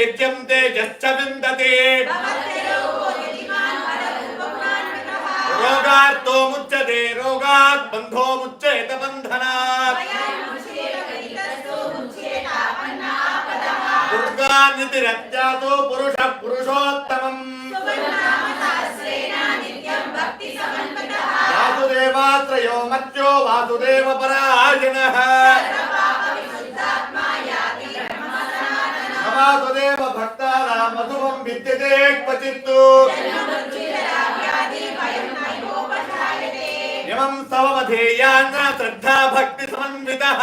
वीर्यं तेजश्च विन्दते रोगार्तो मुच्यते रोगात् बन्धो मुच्येत बन्धनात् दुर्गानितिरत्यातो पुरुषः पुरुषोत्तमम् वासुदेवात्रयो मत्यो वासुदेवपरायणः वासुदेव भक्तानां मधुवं विद्यते क्वचित् यमं स्तवमधेयान् श्रद्धा भक्ति समन्वितः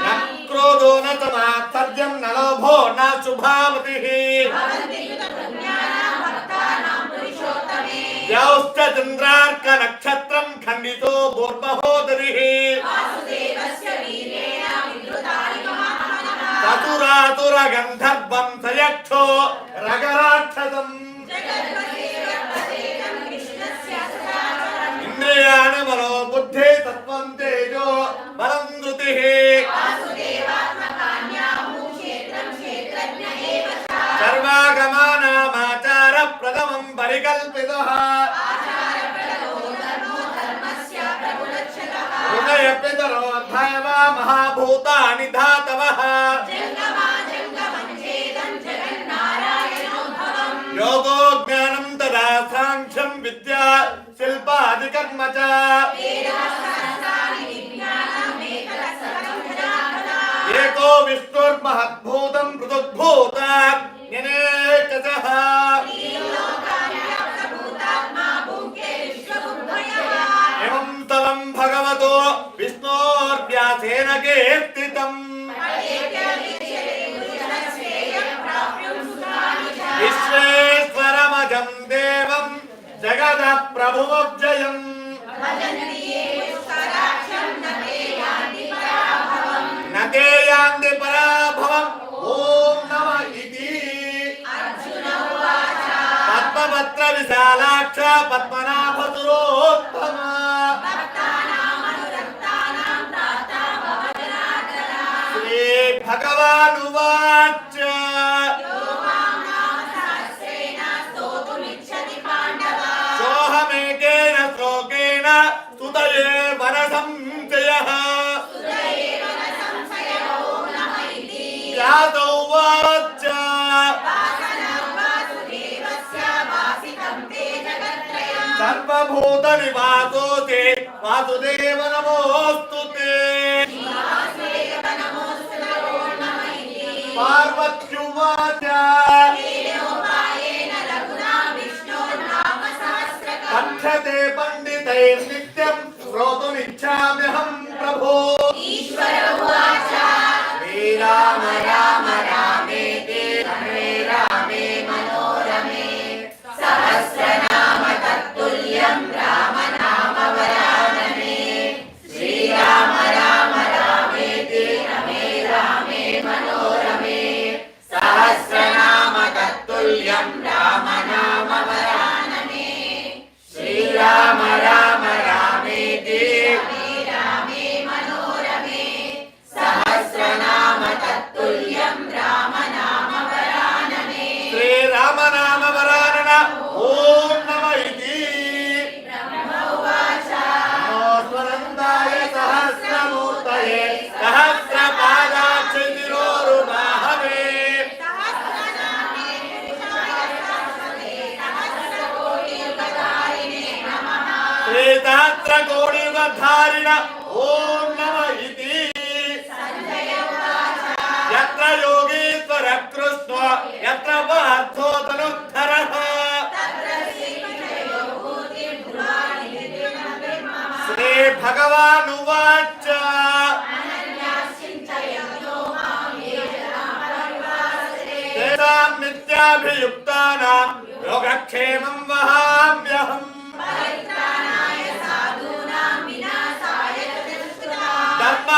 न क्रोधो न च मात्सर्यं न लोभो न शुभामतिः यौश्च चन्द्रार्क नक्षत्रं खण्डितो भूर्महोदरिः चतुरातुर गन्धर्वं सयक्षो रगराक्षसम् इंद्रियाणि मनो बुद्धि तत्त्वं तेजो बलं धृतिः सर्वागमानामाचार प्रथमं परिकल्पितः हृदय पितरो दैव महाभूतानि धातवः योगो ज्ञानं तदा साङ्ख्यं विद्या शिल्पादिकर्म च एको विष्णुर्महद्भूतं पृथग्भूतान्यनेकशः एवं तवं भगवतो विष्णोर्व्यासेन कीर्तितम् विश्वेश्वरमजं देवं जगतः प्रभुमव्ययम् न ते यान्ति पराभवम् ॐ नमः इति पद्मपत्र विशालाक्ष पद्मनाभसुरोत्तम श्री भगवानुवाच सोऽहमेकेन श्लोकेन स्तुतये वरसंशयः यादौ वाच सर्वभूतनिवासोऽसि वासुदेव नमोऽस्तुते पार्वत्युवाच पठ्यते पंडितैर्नित्यं श्रोतुमिच्छाम्यहं प्रभो श्रीराम राम रामेति रमे रामे मनोरमे सहस्रनाम तत्तुल्यं राम नाम वरानने श्रीराम राम रामेति रमे रामे मनोरमे सहस्रनाम तत्तुल्यं राम नाम वरानने श्रीराम राम रामेति रामे मनोरमे सहस्रनाम तत्तुल्यं राम नाम वरानने श्रीराम नाम वरानन ॐ नमः इति नमोऽस्मरन्ताय सहस्रमूर्तये सहस्रपादाक्षितिरोरुबाहवे श्रीसहस्रकोटियुगधारिण ॐ नमः इति यत्र योगीश्वर कृष्ण यत्र पार्थो तनुद्धरः श्री भगवानुवाच तेषां नित्याभियुक्तानां योगक्षेमं वहाम्यहम् धर्म